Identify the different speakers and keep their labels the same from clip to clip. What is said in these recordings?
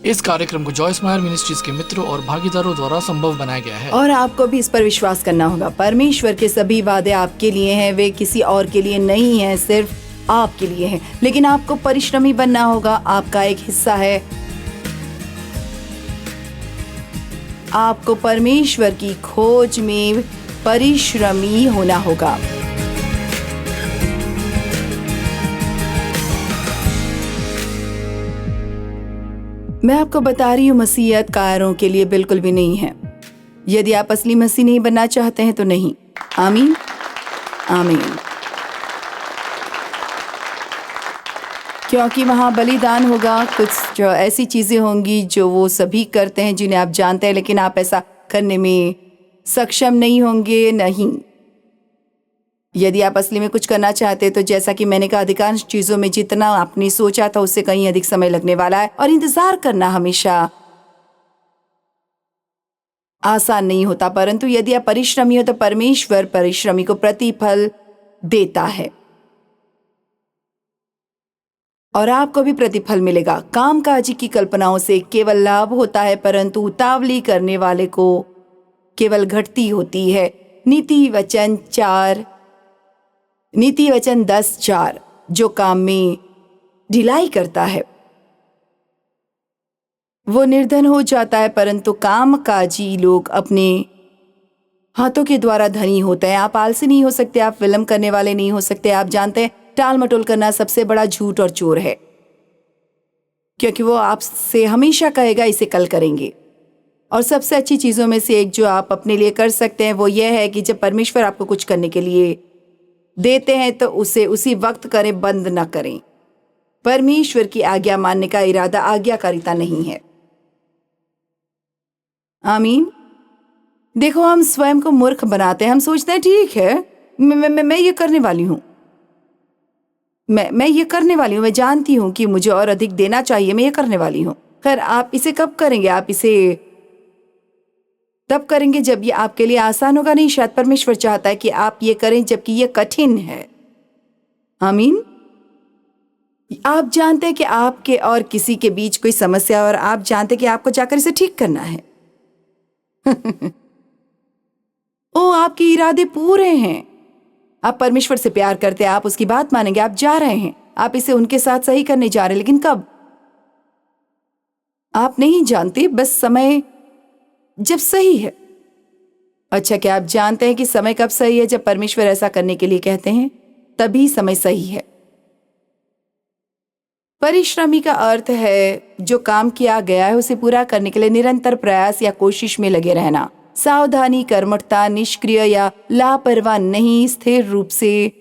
Speaker 1: इस कार्यक्रम को जॉयस मायर मिनिस्ट्रीज के मित्रों और भागीदारों द्वारा संभव बनाया गया है।
Speaker 2: और आपको भी इस पर विश्वास करना होगा। परमेश्वर के सभी वादे आपके लिए हैं, वे किसी और के लिए नहीं हैं, सिर्फ आपके लिए हैं। लेकिन आपको परिश्रमी बनना होगा। आपका एक हिस्सा है, आपको परमेश्वर की खोज में परिश्रमी होना होगा। मैं आपको बता रही हूँ, मसीहत कायरों के लिए बिल्कुल भी नहीं है। यदि आप असली मसीह नहीं बनना चाहते हैं तो नहीं। आमीन आमीन। क्योंकि वहाँ बलिदान होगा, कुछ जो ऐसी चीजें होंगी जो वो सभी करते हैं जिन्हें आप जानते हैं, लेकिन आप ऐसा करने में सक्षम नहीं होंगे। नहीं, यदि आप असली में कुछ करना चाहते हैं तो जैसा कि मैंने कहा, अधिकांश चीजों में जितना आपने सोचा था उससे कहीं अधिक समय लगने वाला है। और इंतजार करना हमेशा आसान नहीं होता, परंतु यदि आप परिश्रमी हो तो परमेश्वर परिश्रमी को प्रतिफल देता है और आपको भी प्रतिफल मिलेगा। कामकाजी की कल्पनाओं से केवल लाभ होता है, परंतु उतावली करने वाले को केवल घटती होती है। नीति वचन 10:4 जो काम में ढिलाई करता है वो निर्धन हो जाता है, परंतु कामकाजी लोग अपने हाथों के द्वारा धनी होते हैं। आप आलसी नहीं हो सकते, आप विलंब करने वाले नहीं हो सकते। आप जानते हैं, टाल मटोल करना सबसे बड़ा झूठ और चोर है, क्योंकि वो आपसे हमेशा कहेगा इसे कल करेंगे। और सबसे अच्छी चीजों में से एक जो आप अपने लिए कर सकते हैं वो ये है कि जब परमेश्वर आपको कुछ करने के लिए देते हैं तो उसे उसी वक्त करें, बंद न करें। परमेश्वर की आज्ञा मानने का इरादा आज्ञाकारिता नहीं है। आमीन। देखो, हम स्वयं को मूर्ख बनाते हैं। हम सोचते हैं ठीक है, मैं ये करने वाली हूँ, मैं ये करने वाली हूँ, मैं जानती हूँ कि मुझे और अधिक देना चाहिए, मैं ये करने वाली हूँ। खैर, आप इसे कब करेंगे? आप इसे तब करेंगे जब ये आपके लिए आसान होगा। नहीं, शायद परमेश्वर चाहता है कि आप ये करें जबकि ये कठिन है। आमीन। आप जानते हैं कि आपके और किसी के बीच कोई समस्या, और आप जानते हैं कि आपको जाकर इसे ठीक करना है। ओ, आपके इरादे पूरे हैं। आप परमेश्वर से प्यार करते हैं, आप उसकी बात मानेंगे, आप जा रहे हैं, आप इसे उनके साथ सही करने जा रहे हैं। लेकिन कब? आप नहीं जानते, बस समय जब सही है। अच्छा, क्या आप जानते हैं कि समय कब सही है? जब परमेश्वर ऐसा करने के लिए कहते हैं, तभी समय सही है। परिश्रमी का अर्थ है जो काम किया गया है उसे पूरा करने के लिए निरंतर प्रयास या कोशिश में लगे रहना। सावधानी, कर्मठता, निष्क्रिय या लापरवाह नहीं, स्थिर रूप से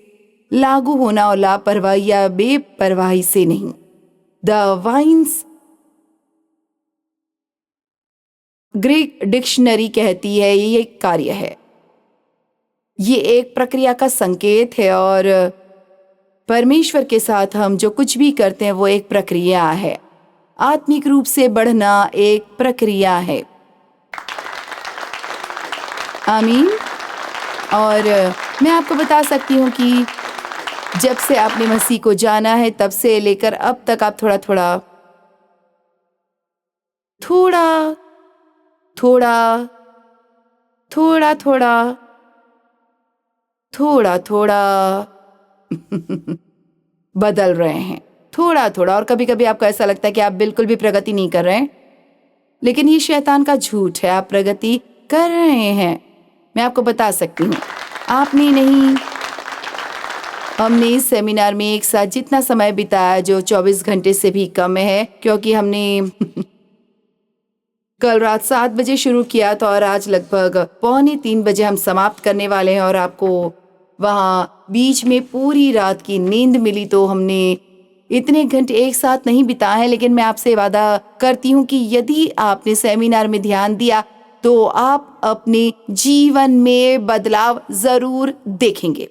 Speaker 2: लागू होना, और लापरवाही या बेपरवाही से नहीं। द वाइन्स ग्रीक डिक्शनरी कहती है ये एक कार्य है, ये एक प्रक्रिया का संकेत है, और परमेश्वर के साथ हम जो कुछ भी करते हैं वो एक प्रक्रिया है। आत्मिक रूप से बढ़ना एक प्रक्रिया है। आमीन। और मैं आपको बता सकती हूँ कि जब से आपने मसीह को जाना है तब से लेकर अब तक आप थोड़ा थोड़ा थोड़ा थोड़ा थोड़ा थोड़ा थोड़ा थोड़ा बदल रहे हैं, थोड़ा थोड़ा। और कभी कभी आपको ऐसा लगता है कि आप बिल्कुल भी प्रगति नहीं कर रहे हैं, लेकिन ये शैतान का झूठ है। आप प्रगति कर रहे हैं। मैं आपको बता सकती हूँ, आपने नहीं। हमने इस सेमिनार में एक साथ जितना समय बिताया, जो 24 घंटे से भी कम है, क्योंकि हमने कल रात 7 बजे शुरू किया था और आज लगभग 2:45 बजे हम समाप्त करने वाले हैं। और आपको वहाँ बीच में पूरी रात की नींद मिली, तो हमने इतने घंटे एक साथ नहीं बिताए हैं। लेकिन मैं आपसे वादा करती हूँ कि यदि आपने सेमिनार में ध्यान दिया तो आप अपने जीवन में बदलाव जरूर देखेंगे।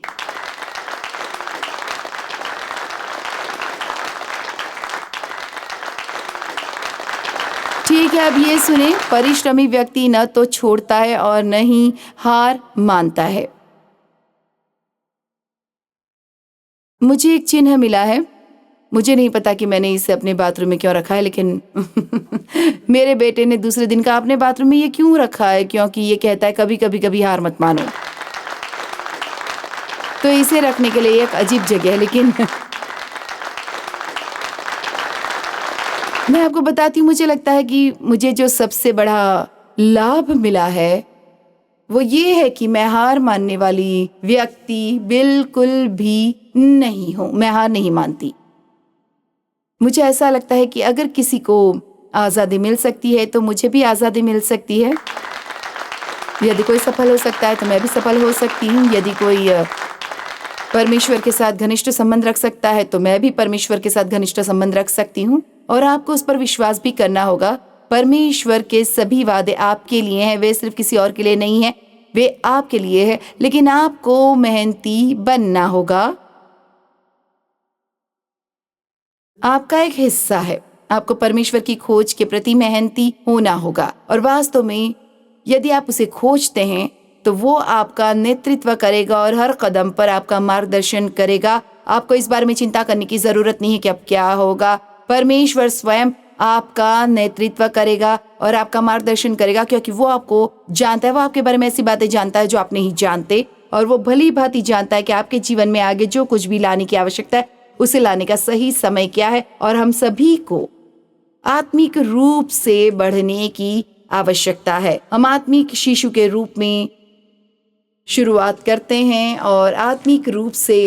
Speaker 2: ठीक है, अब ये सुने, परिश्रमी व्यक्ति न तो छोड़ता है और न ही हार मानता है। मुझे एक चिन्ह मिला है मुझे नहीं पता कि मैंने इसे अपने बाथरूम में क्यों रखा है, लेकिन मेरे बेटे ने दूसरे दिन कहा अपने बाथरूम में ये क्यों रखा है, क्योंकि ये कहता है कभी कभी कभी हार मत मानो। तो इसे रखने के लिए एक अजीब जगह है, लेकिन मैं आपको बताती हूँ, मुझे लगता है कि मुझे जो सबसे बड़ा लाभ मिला है वो ये है कि मैं हार मानने वाली व्यक्ति बिल्कुल भी नहीं हूँ। मैं हार नहीं मानती। मुझे ऐसा लगता है कि अगर किसी को आज़ादी मिल सकती है तो मुझे भी आज़ादी मिल सकती है। यदि कोई सफल हो सकता है तो मैं भी सफल हो सकती हूँ। यदि कोई परमेश्वर के साथ घनिष्ठ संबंध रख सकता है तो मैं भी परमेश्वर के साथ घनिष्ठ संबंध रख सकती हूँ। और आपको उस पर विश्वास भी करना होगा। परमेश्वर के सभी वादे आपके लिए हैं, वे सिर्फ किसी और के लिए नहीं है, वे आपके लिए है। लेकिन आपको मेहनती बनना होगा। आपका एक हिस्सा है। आपको परमेश्वर की खोज के प्रति मेहनती होना होगा। और वास्तव में यदि आप उसे खोजते हैं तो वो आपका नेतृत्व करेगा और हर कदम पर आपका मार्गदर्शन करेगा। आपको इस बारे में चिंता करने की जरूरत नहीं है कि अब क्या होगा। परमेश्वर स्वयं आपका नेतृत्व करेगा और आपका मार्गदर्शन करेगा, क्योंकि वो आपको जानता है। वो आपके बारे में ऐसी बातें जानता है जो आप नहीं जानते, और वो भली भांति जानता है कि आपके जीवन में आगे जो कुछ भी लाने की आवश्यकता है उसे लाने का सही समय क्या है। और हम सभी को आत्मिक रूप से बढ़ने की आवश्यकता है। हम आत्मिक शिशु के रूप में शुरुआत करते हैं और आत्मिक रूप से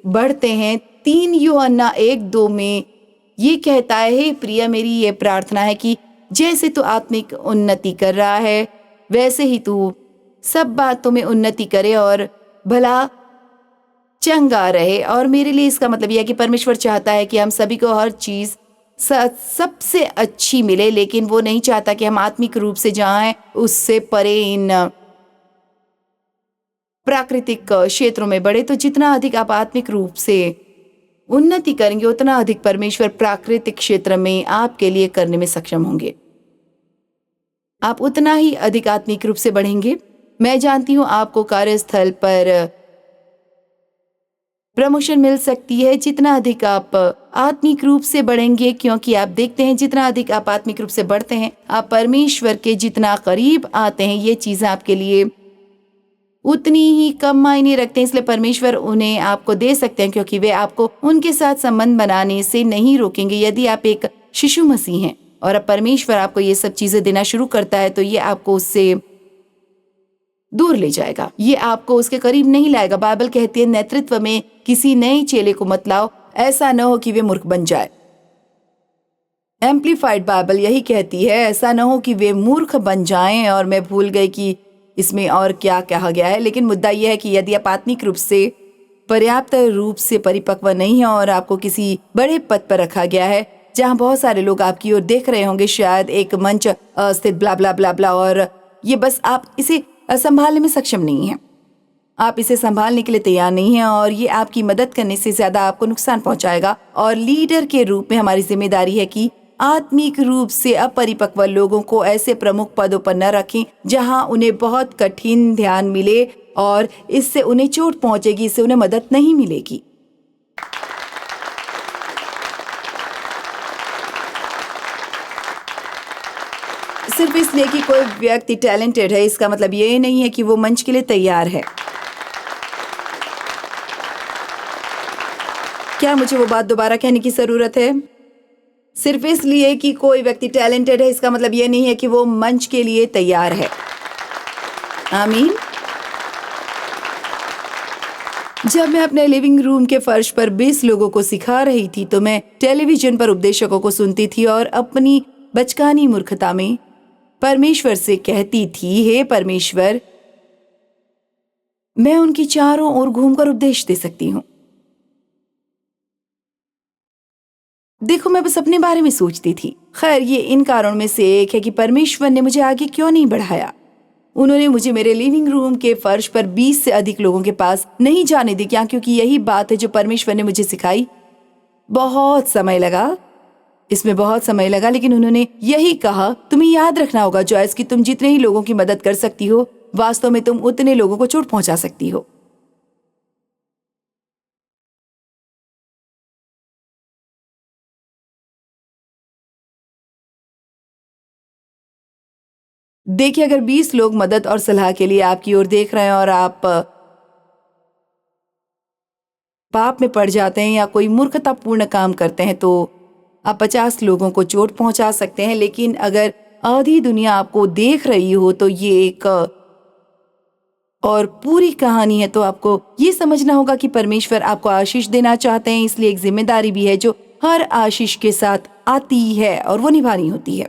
Speaker 2: बढ़ते हैं। 3 यूहन्ना 1:2 में ये कहता है, हे प्रिय, मेरी ये प्रार्थना है कि जैसे तू आत्मिक उन्नति कर रहा है वैसे ही तू सब बातों में उन्नति करे और भला चंगा रहे। और मेरे लिए इसका मतलब यह है कि परमेश्वर चाहता है कि हम सभी को हर चीज सबसे अच्छी मिले, लेकिन वो नहीं चाहता कि हम आत्मिक रूप से जाएं उससे परे इन प्राकृतिक क्षेत्रों में बढ़े। तो जितना अधिक आप आत्मिक रूप से उन्नति करेंगे उतना अधिक परमेश्वर प्राकृतिक क्षेत्र में आपके लिए करने में सक्षम होंगे। आप उतना ही अधिक आत्मिक रूप से बढ़ेंगे। मैं जानती हूं आपको कार्यस्थल पर प्रमोशन मिल सकती है जितना अधिक आप आत्मिक रूप से बढ़ेंगे, क्योंकि आप देखते हैं जितना अधिक आप आत्मिक रूप से बढ़ते हैं आप परमेश्वर के जितना करीब आते हैं। ये चीजें आपके लिए उतनी ही कम मायने रखते हैं, इसलिए परमेश्वर उन्हें आपको दे सकते हैं, क्योंकि वे आपको उनके साथ संबंध बनाने से नहीं रोकेंगे। यदि आप एक शिशु मसीह हैं और अब परमेश्वर आपको ये सब चीजें देना शुरू करता है तो ये आपको उससे दूर ले जाएगा, ये आपको उसके करीब नहीं लाएगा। बाइबल कहती है नेतृत्व में किसी नए चेले को मत लाओ, ऐसा न हो कि वे मूर्ख बन जाए। एम्प्लीफाइड बाइबल यही कहती है, ऐसा न हो कि वे मूर्ख बन जाएं। और मैं भूल गई कि इसमें और क्या कहा गया है, लेकिन मुद्दा यह है कि यदि आप आत्मिक रूप से पर्याप्त रूप से परिपक्व नहीं है और आपको किसी बड़े पद पर रखा गया है जहां बहुत सारे लोग आपकी ओर देख रहे होंगे, शायद एक मंच स्थित ब्ला ब्ला ब्ला ब्ला, और ये बस आप इसे संभालने में सक्षम नहीं है। आप इसे संभालने के लिए तैयार नहीं हैं और ये आपकी मदद करने से ज्यादा आपको नुकसान पहुंचाएगा। और लीडर के रूप में हमारी जिम्मेदारी है कि आत्मिक रूप से अपरिपक्व लोगों को ऐसे प्रमुख पदों पर न रखें जहां उन्हें बहुत कठिन ध्यान मिले और इससे उन्हें चोट पहुंचेगी, इससे उन्हें मदद नहीं मिलेगी। सिर्फ इसलिए कि कोई व्यक्ति टैलेंटेड है इसका मतलब ये नहीं है कि वो मंच के लिए तैयार है। क्या मुझे वो बात दोबारा कहने की जरूरत है? सिर्फ इसलिए कि कोई व्यक्ति टैलेंटेड है इसका मतलब ये नहीं है कि वो मंच के लिए तैयार है। आमीन। जब मैं अपने लिविंग रूम के फर्श पर 20 लोगों को सिखा रही थी तो मैं टेलीविजन पर उपदेशकों को सुनती थी और अपनी बचकानी मूर्खता में परमेश्वर से कहती थी, हे परमेश्वर, मैं उनकी चारों ओर घूमकर उपदेश दे सकती हूँ। देखो, मैं बस अपने बारे में सोचती थी। खैर, ये इन कारणों में से एक है कि परमेश्वर ने मुझे आगे क्यों नहीं बढ़ाया। उन्होंने मुझे मेरे लिविंग रूम के फर्श पर 20 से अधिक लोगों के पास नहीं जाने दी। क्या? क्योंकि यही बात है जो परमेश्वर ने मुझे सिखाई। बहुत समय लगा, इसमें बहुत समय लगा, लेकिन उन्होंने यही कहा, तुम्हें याद रखना होगा जॉयस कि तुम जितने ही लोगों की मदद कर सकती हो वास्तव में तुम उतने लोगों को चोट पहुंचा सकती हो। देखिए, अगर 20 लोग मदद और सलाह के लिए आपकी ओर देख रहे हैं और आप पाप में पड़ जाते हैं या कोई मूर्खतापूर्ण काम करते हैं, तो आप 50 लोगों को चोट पहुंचा सकते हैं। लेकिन अगर आधी दुनिया आपको देख रही हो तो ये एक और पूरी कहानी है, तो आपको ये समझना होगा कि परमेश्वर आपको आशीष देना चाहते हैं। इसलिए एक जिम्मेदारी भी है जो हर आशीष के साथ आती है और वो निभानी होती है।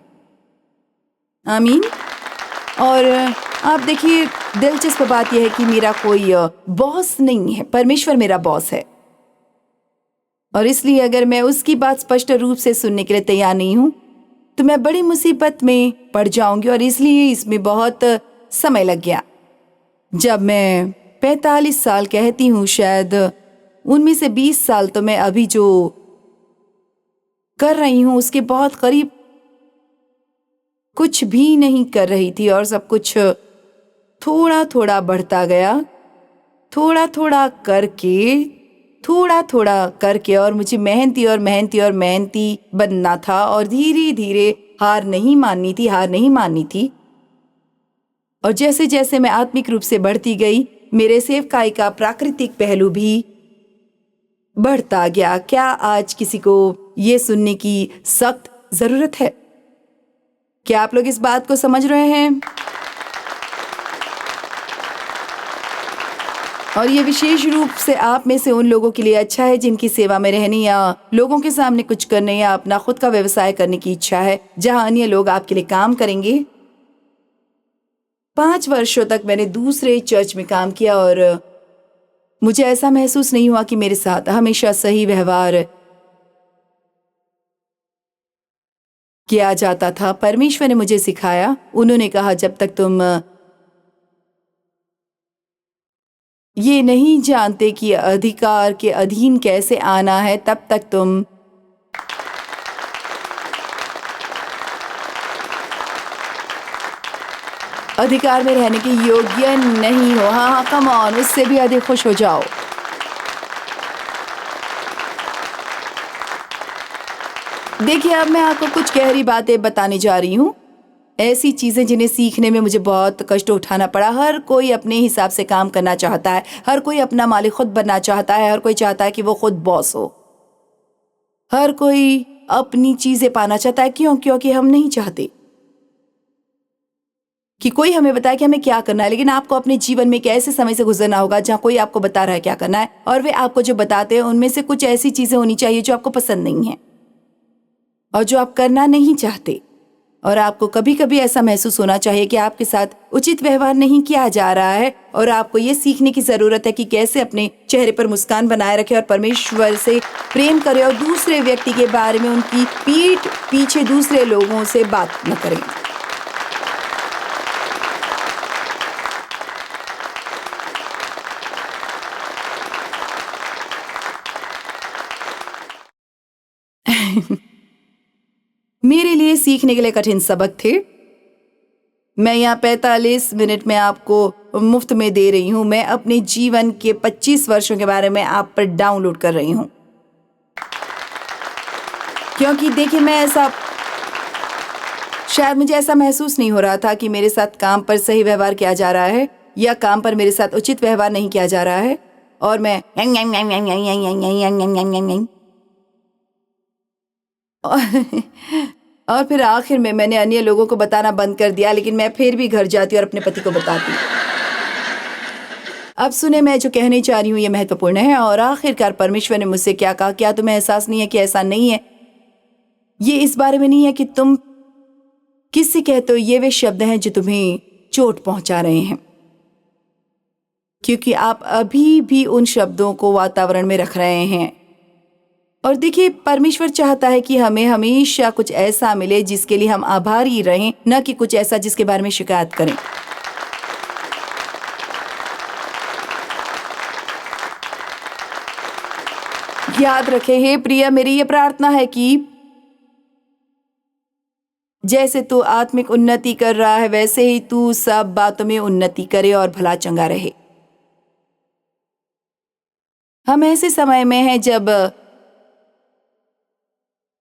Speaker 2: आमीन। और आप देखिए, दिलचस्प बात यह है कि मेरा कोई बॉस नहीं है, परमेश्वर मेरा बॉस है। और इसलिए अगर मैं उसकी बात स्पष्ट रूप से सुनने के लिए तैयार नहीं हूं तो मैं बड़ी मुसीबत में पड़ जाऊंगी। और इसलिए इसमें बहुत समय लग गया। जब मैं 45 साल कहती हूँ, शायद उनमें से 20 साल तो मैं अभी जो कर रही हूँ उसके बहुत करीब कुछ भी नहीं कर रही थी। और सब कुछ थोड़ा थोड़ा बढ़ता गया, थोड़ा थोड़ा करके और मुझे मेहनती और मेहनती बनना था। और धीरे धीरे हार नहीं माननी थी। और जैसे जैसे मैं आत्मिक रूप से बढ़ती गई, मेरे सेवकाई का प्राकृतिक पहलू भी बढ़ता गया। क्या आज किसी को ये सुनने की सख्त जरूरत है? क्या आप लोग इस बात को समझ रहे हैं? और ये विशेष रूप से आप में से उन लोगों के लिए अच्छा है जिनकी सेवा में रहने या लोगों के सामने कुछ करने या अपना खुद का व्यवसाय करने की इच्छा है, जहां अन्य लोग आपके लिए काम करेंगे। 5 वर्षों तक मैंने दूसरे चर्च में काम किया और मुझे ऐसा महसूस नहीं हुआ कि मेरे साथ हमेशा सही व्यवहार किया जाता था। परमेश्वर ने मुझे सिखाया। उन्होंने कहा, जब तक तुम ये नहीं जानते कि अधिकार के अधीन कैसे आना है, तब तक तुम अधिकार में रहने के योग्य नहीं हो। हाँ, कम ऑन, उससे भी अधिक खुश हो जाओ। देखिए, अब मैं आपको कुछ गहरी बातें बताने जा रही हूँ, ऐसी चीजें जिन्हें सीखने में मुझे बहुत कष्ट उठाना पड़ा। हर कोई अपने हिसाब से काम करना चाहता है, हर कोई अपना मालिक खुद बनना चाहता है, हर कोई चाहता है कि वो खुद बॉस हो, हर कोई अपनी चीजें पाना चाहता है। क्योंकि हम नहीं चाहते कि कोई हमें बताए कि हमें क्या करना है। लेकिन आपको अपने जीवन में एक ऐसे समय से गुजरना होगा जहाँ कोई आपको बता रहा है क्या करना है, और वे आपको जो बताते हैं उनमें से कुछ ऐसी चीजें होनी चाहिए जो आपको पसंद नहीं है और जो आप करना नहीं चाहते। और आपको कभी कभी ऐसा महसूस होना चाहिए कि आपके साथ उचित व्यवहार नहीं किया जा रहा है, और आपको ये सीखने की जरूरत है कि कैसे अपने चेहरे पर मुस्कान बनाए रखें और परमेश्वर से प्रेम करें और दूसरे व्यक्ति के बारे में उनकी पीठ पीछे दूसरे लोगों से बात न करें। मेरे लिए सीखने के लिए कठिन सबक थे। मैं यहाँ 45 मिनट में आपको मुफ्त में दे रही हूँ। मैं अपने जीवन के 25 वर्षों के बारे में आप पर डाउनलोड कर रही हूँ, क्योंकि देखिए, शायद मुझे ऐसा महसूस नहीं हो रहा था कि मेरे साथ काम पर सही व्यवहार किया जा रहा है या काम पर मेरे साथ उचित व्यवहार नहीं किया जा रहा है। और मैं और फिर आखिर में मैंने अन्य लोगों को बताना बंद कर दिया, लेकिन मैं फिर भी घर जाती और अपने पति को बताती। अब सुने, मैं जो कहने चाह रही हूँ ये महत्वपूर्ण है। और आखिरकार परमेश्वर ने मुझसे क्या कहा? क्या तुम्हें एहसास नहीं है कि ऐसा नहीं है? ये इस बारे में नहीं है कि तुम किससे कहते हो। ये वे शब्द हैं जो तुम्हें चोट पहुंचा रहे हैं, क्योंकि आप अभी भी उन शब्दों को वातावरण में रख रहे हैं। और देखिए, परमेश्वर चाहता है कि हमें हमेशा कुछ ऐसा मिले जिसके लिए हम आभारी रहें, न कि कुछ ऐसा जिसके बारे में शिकायत करें। याद रखें, हे प्रिय, मेरी ये प्रार्थना है कि जैसे तू आत्मिक उन्नति कर रहा है, वैसे ही तू सब बातों में उन्नति करे और भला चंगा रहे। हम ऐसे समय में हैं जब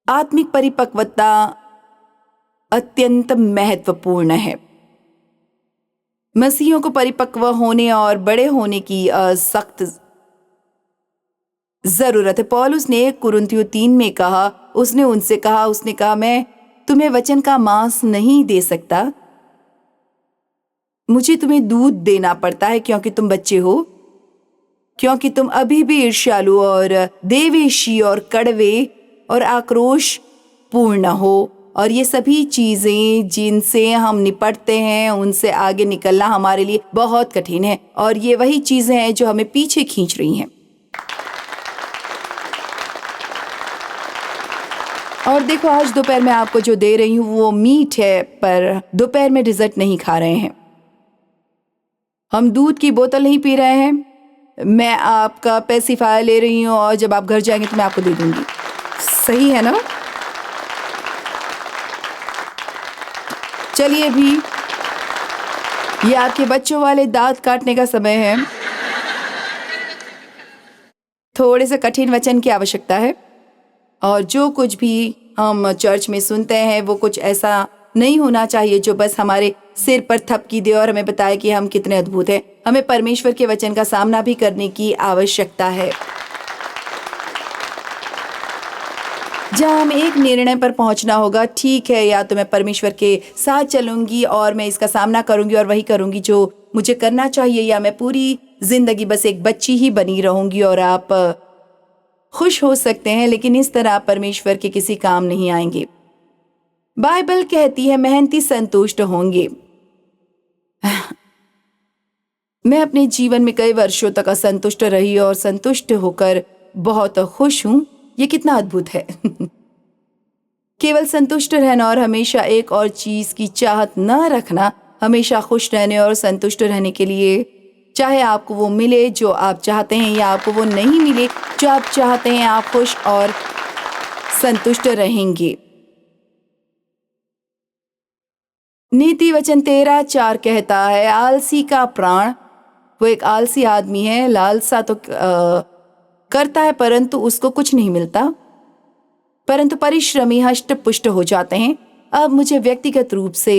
Speaker 2: आत्मिक परिपक्वता अत्यंत महत्वपूर्ण है। मसीहियों को परिपक्व होने और बड़े होने की सख्त जरूरत है। पौलुस ने कुरिन्थियों 3 में कहा, उसने कहा मैं तुम्हें वचन का मांस नहीं दे सकता, मुझे तुम्हें दूध देना पड़ता है क्योंकि तुम बच्चे हो, क्योंकि तुम अभी भी ईर्ष्यालु और देवेशी और कड़वे और आक्रोश पूर्ण हो। और ये सभी चीजें जिनसे हम निपटते हैं उनसे आगे निकलना हमारे लिए बहुत कठिन है, और ये वही चीजें हैं जो हमें पीछे खींच रही हैं। और देखो, आज दोपहर में आपको जो दे रही हूँ वो मीट है, पर दोपहर में डिजर्ट नहीं खा रहे हैं। हम दूध की बोतल नहीं पी रहे हैं। मैं आपका पेसिफायर ले रही हूँ और जब आप घर जाएंगे तो मैं आपको दे दूंगी। सही है ना? चलिए भी, ये आपके बच्चों वाले दांत काटने का समय है। थोड़े से कठिन वचन की आवश्यकता है, और जो कुछ भी हम चर्च में सुनते हैं वो कुछ ऐसा नहीं होना चाहिए जो बस हमारे सिर पर थपकी दे और हमें बताए कि हम कितने अद्भुत हैं। हमें परमेश्वर के वचन का सामना भी करने की आवश्यकता है। जहाँ हमें एक निर्णय पर पहुंचना होगा, ठीक है, या तो मैं परमेश्वर के साथ चलूंगी और मैं इसका सामना करूंगी और वही करूंगी जो मुझे करना चाहिए, या मैं पूरी जिंदगी बस एक बच्ची ही बनी रहूंगी। और आप खुश हो सकते हैं, लेकिन इस तरह आप परमेश्वर के किसी काम नहीं आएंगे। बाइबल कहती है मेहनती संतुष्ट होंगे। मैं अपने जीवन में कई वर्षों तक असंतुष्ट रही और संतुष्ट होकर बहुत खुश हूं। ये कितना अद्भुत है। केवल संतुष्ट रहना और हमेशा एक और चीज की चाहत न रखना, हमेशा खुश रहने और संतुष्ट रहने के लिए, चाहे आपको वो मिले जो आप चाहते हैं या आपको वो नहीं मिले जो आप चाहते हैं, आप खुश और संतुष्ट रहेंगे। नीति वचन 13:4 कहता है, आलसी का प्राण, वो एक आलसी आदमी है, लालसा तो करता है परंतु उसको कुछ नहीं मिलता, परंतु परिश्रमी हष्ट पुष्ट हो जाते हैं। अब मुझे व्यक्तिगत रूप से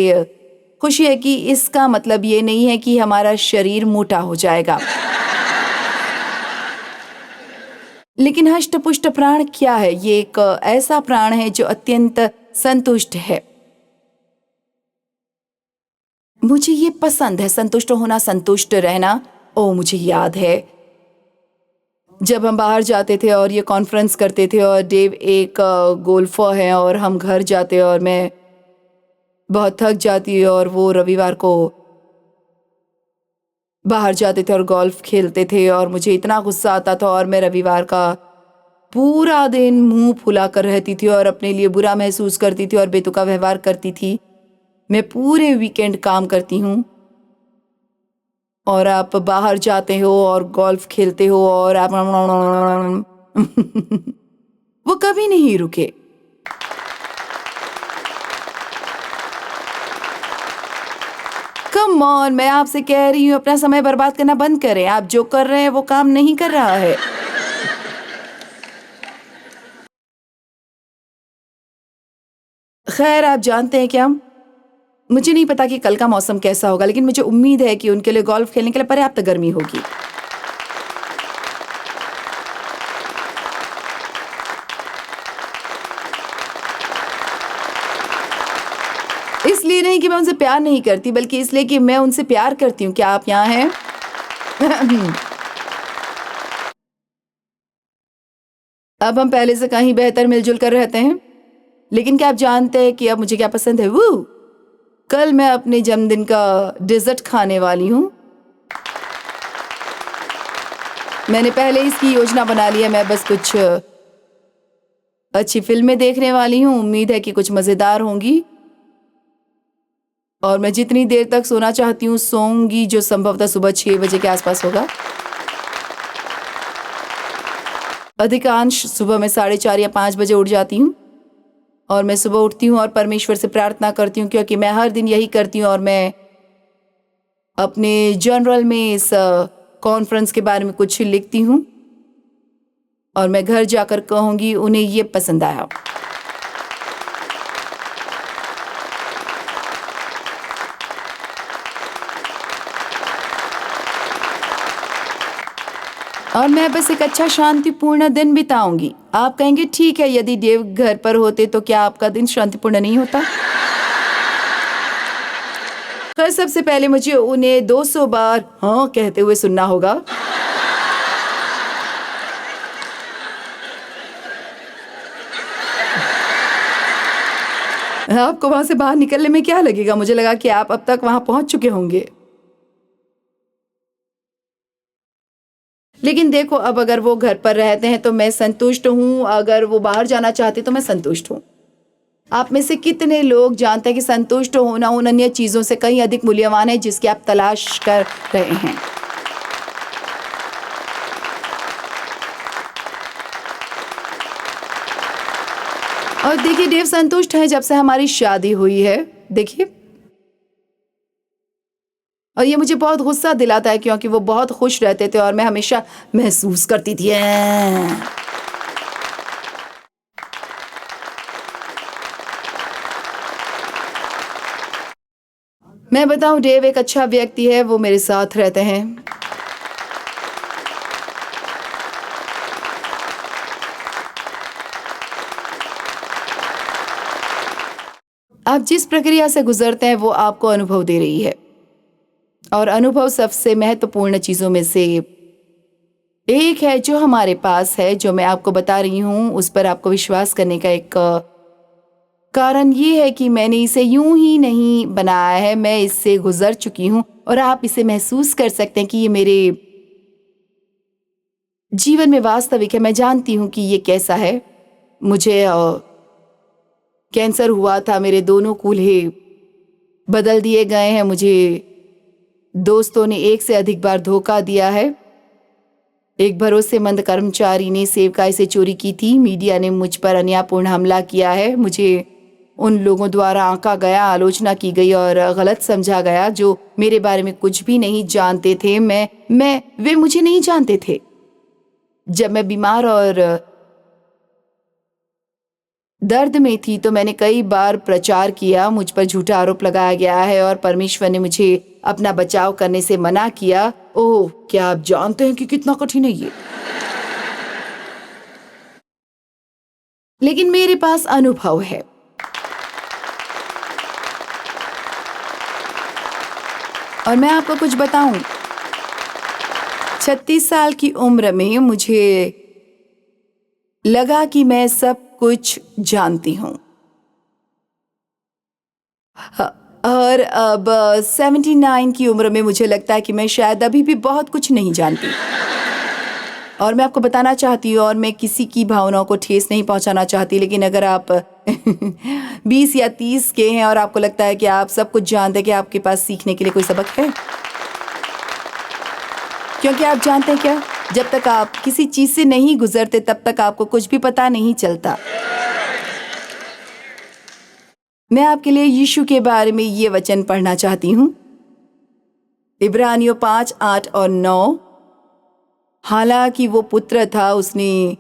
Speaker 2: खुशी है कि इसका मतलब ये नहीं है कि हमारा शरीर मोटा हो जाएगा। लेकिन हष्ट पुष्ट प्राण क्या है? ये एक ऐसा प्राण है जो अत्यंत संतुष्ट है। मुझे ये पसंद है, संतुष्ट होना, संतुष्ट रहना। मुझे याद है जब हम बाहर जाते थे और ये कॉन्फ्रेंस करते थे, और डेव एक गोल्फर है और हम घर जाते और मैं बहुत थक जाती और वो रविवार को बाहर जाते थे और गोल्फ खेलते थे, और मुझे इतना गुस्सा आता था और मैं रविवार का पूरा दिन मुंह फुला कर रहती थी और अपने लिए बुरा महसूस करती थी और बेतुका व्यवहार करती थी। मैं पूरे वीकेंड काम करती हूँ और आप बाहर जाते हो और गोल्फ खेलते हो और आप वो कभी नहीं रुके। कम ऑन, मैं आपसे कह रही हूँ अपना समय बर्बाद करना बंद करें। आप जो कर रहे हैं वो काम नहीं कर रहा है। खैर, आप जानते हैं क्या, मुझे नहीं पता कि कल का मौसम कैसा होगा, लेकिन मुझे उम्मीद है कि उनके लिए गोल्फ खेलने के लिए पर्याप्त गर्मी होगी। इसलिए नहीं कि मैं उनसे प्यार नहीं करती, बल्कि इसलिए कि मैं उनसे प्यार करती हूँ। क्या आप यहाँ हैं? अब हम पहले से कहीं बेहतर मिलजुल कर रहते हैं। लेकिन क्या आप जानते हैं कि अब मुझे क्या पसंद है? वो कल मैं अपने जन्मदिन का डेजर्ट खाने वाली हूँ। मैंने पहले इसकी योजना बना ली है। मैं बस कुछ अच्छी फिल्में देखने वाली हूँ। उम्मीद है कि कुछ मज़ेदार होंगी, और मैं जितनी देर तक सोना चाहती हूँ सोऊंगी, जो संभवतः सुबह 6 बजे के आसपास होगा। अधिकांश सुबह मैं 4:30 या 5 बजे उठ जाती हूँ, और मैं सुबह उठती हूँ और परमेश्वर से प्रार्थना करती हूँ, क्योंकि मैं हर दिन यही करती हूँ। और मैं अपने जर्नल में इस कॉन्फ्रेंस के बारे में कुछ लिखती हूँ, और मैं घर जाकर कहूँगी उन्हें ये पसंद आया। और मैं बस एक अच्छा शांतिपूर्ण दिन बिताऊंगी। आप कहेंगे ठीक है, यदि देव घर पर होते तो क्या आपका दिन शांतिपूर्ण नहीं होता? खैर, सबसे पहले मुझे उन्हें 200 बार हाँ कहते हुए सुनना होगा। आपको वहां से बाहर निकलने में क्या लगेगा? मुझे लगा कि आप अब तक वहां पहुंच चुके होंगे। लेकिन देखो, अब अगर वो घर पर रहते हैं तो मैं संतुष्ट हूँ, अगर वो बाहर जाना चाहते तो मैं संतुष्ट हूँ। आप में से कितने लोग जानते हैं कि संतुष्ट होना उन अन्य चीजों से कहीं अधिक मूल्यवान है जिसकी आप तलाश कर रहे हैं? और देखिए, देव संतुष्ट है जब से हमारी शादी हुई है। देखिए, और ये मुझे बहुत गुस्सा दिलाता है क्योंकि वो बहुत खुश रहते थे और मैं हमेशा महसूस करती थी मैं बताऊं, देव एक अच्छा व्यक्ति है, वो मेरे साथ रहते हैं। आप जिस प्रक्रिया से गुजरते हैं वो आपको अनुभव दे रही है, और अनुभव सबसे महत्वपूर्ण चीजों में से एक है जो हमारे पास है, जो मैं आपको बता रही हूँ। उस पर आपको विश्वास करने का एक कारण ये है कि मैंने इसे यूं ही नहीं बनाया है, मैं इससे गुजर चुकी हूँ और आप इसे महसूस कर सकते हैं कि ये मेरे जीवन में वास्तविक है। मैं जानती हूँ कि ये कैसा है। मुझे कैंसर हुआ था, मेरे दोनों कूल्हे बदल दिए गए हैं, मुझे दोस्तों ने एक से अधिक बार धोखा दिया है। एक भरोसेमंद कर्मचारी ने सेवकाई से चोरी की थी, मीडिया ने मुझ पर अन्यायपूर्ण हमला किया है, मुझे उन लोगों द्वारा आंका गया, आलोचना की गई और गलत समझा गया जो मेरे बारे में कुछ भी नहीं जानते थे। वे मुझे नहीं जानते थे। जब मैं बीमार और दर्द में थी तो मैंने कई बार प्रचार किया, मुझ पर झूठा आरोप लगाया गया है और परमेश्वर ने मुझे अपना बचाव करने से मना किया। ओह, क्या आप जानते हैं कि कितना कठिन है ये? लेकिन मेरे पास अनुभव है। और मैं आपको कुछ बताऊं, 36 साल की उम्र में मुझे लगा कि मैं सब कुछ जानती हूं, और अब 79 की उम्र में मुझे लगता है कि मैं शायद अभी भी बहुत कुछ नहीं जानती। और मैं आपको बताना चाहती हूँ, और मैं किसी की भावनाओं को ठेस नहीं पहुंचाना चाहती, लेकिन अगर आप 20 या 30 के हैं और आपको लगता है कि आप सब कुछ जानते हैं, कि आपके पास सीखने के लिए कोई सबक है, क्योंकि आप जानते हैं क्या, जब तक आप किसी चीज से नहीं गुजरते तब तक आपको कुछ भी पता नहीं चलता। मैं आपके लिए यीशु के बारे में ये वचन पढ़ना चाहती हूँ, इब्रानियों 5, 8 और 9। हालांकि वो पुत्र था, उसने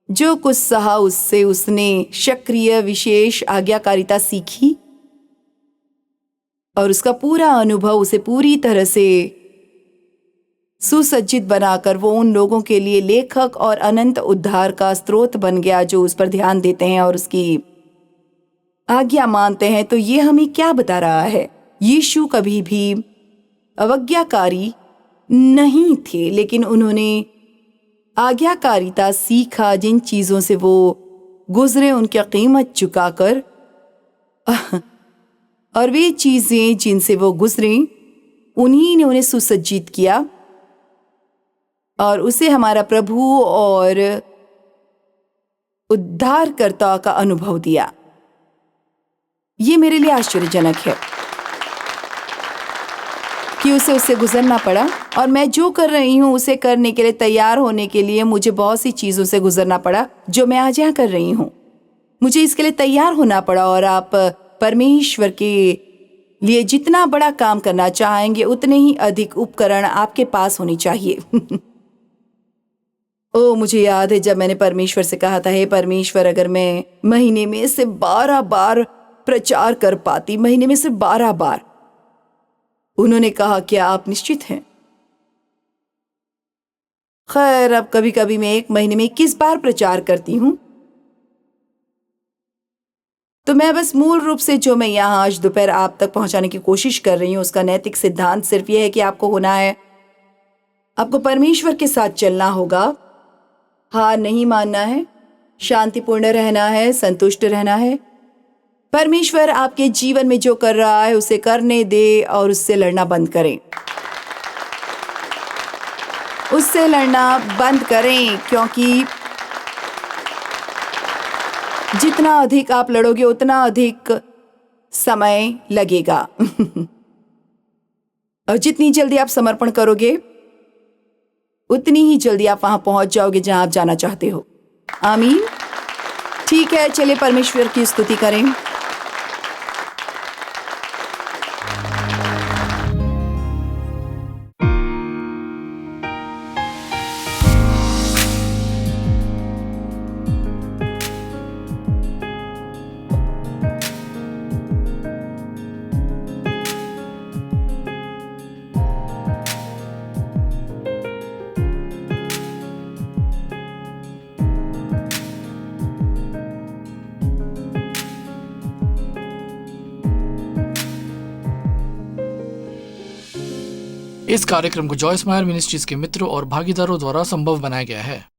Speaker 2: जो कुछ सहा उससे उसने सक्रिय विशेष आज्ञाकारिता सीखी, और उसका पूरा अनुभव उसे पूरी तरह से सुसज्जित बनाकर वो उन लोगों के लिए लेखक और अनंत उद्धार का स्रोत बन गया जो उस पर ध्यान देते हैं और उसकी आज्ञा मानते हैं। तो ये हमें क्या बता रहा है? यीशु कभी भी अवज्ञाकारी नहीं थे, लेकिन उन्होंने आज्ञाकारिता सीखा। जिन चीजों से वो गुजरे उनकी कीमत चुकाकर, और वे चीजें जिनसे वो गुजरे उन्हीं ने उन्हें सुसज्जित किया और उसे हमारा प्रभु और उद्धारकर्ता का अनुभव दिया। ये मेरे लिए आश्चर्यजनक है कि उसे उससे गुजरना पड़ा, और मैं जो कर रही हूँ उसे करने के लिए तैयार होने के लिए मुझे बहुत सी चीजों से गुजरना पड़ा जो मैं आज यहाँ कर रही हूँ। मुझे इसके लिए तैयार होना पड़ा, और आप परमेश्वर के लिए जितना बड़ा काम करना चाहेंगे उतने ही अधिक उपकरण आपके पास होनी चाहिए। ओ, मुझे याद है जब मैंने परमेश्वर से कहा था, हे परमेश्वर, अगर मैं महीने में सिर्फ 12 बार प्रचार कर पाती, महीने में सिर्फ 12 बार। उन्होंने कहा, क्या आप निश्चित हैं? खैर, अब कभी कभी मैं 1 महीने में 21 बार प्रचार करती हूँ। तो मैं बस मूल रूप से जो मैं यहाँ आज दोपहर आप तक पहुँचाने की कोशिश कर रही हूँ, उसका नैतिक सिद्धांत सिर्फ ये है कि आपको होना है, आपको परमेश्वर के साथ चलना होगा, हार नहीं मानना है, शांतिपूर्ण रहना है, संतुष्ट रहना है। परमेश्वर आपके जीवन में जो कर रहा है उसे करने दे और उससे लड़ना बंद करें। उससे लड़ना बंद करें, क्योंकि जितना अधिक आप लड़ोगे उतना अधिक समय लगेगा। और जितनी जल्दी आप समर्पण करोगे उतनी ही जल्दी आप वहां पहुंच जाओगे जहां आप जाना चाहते हो। आमीन। ठीक है, चलिए परमेश्वर की स्तुति करें।
Speaker 1: इस कार्यक्रम को जॉयस मायर मिनिस्ट्रीज के मित्रों और भागीदारों द्वारा संभव बनाया गया है।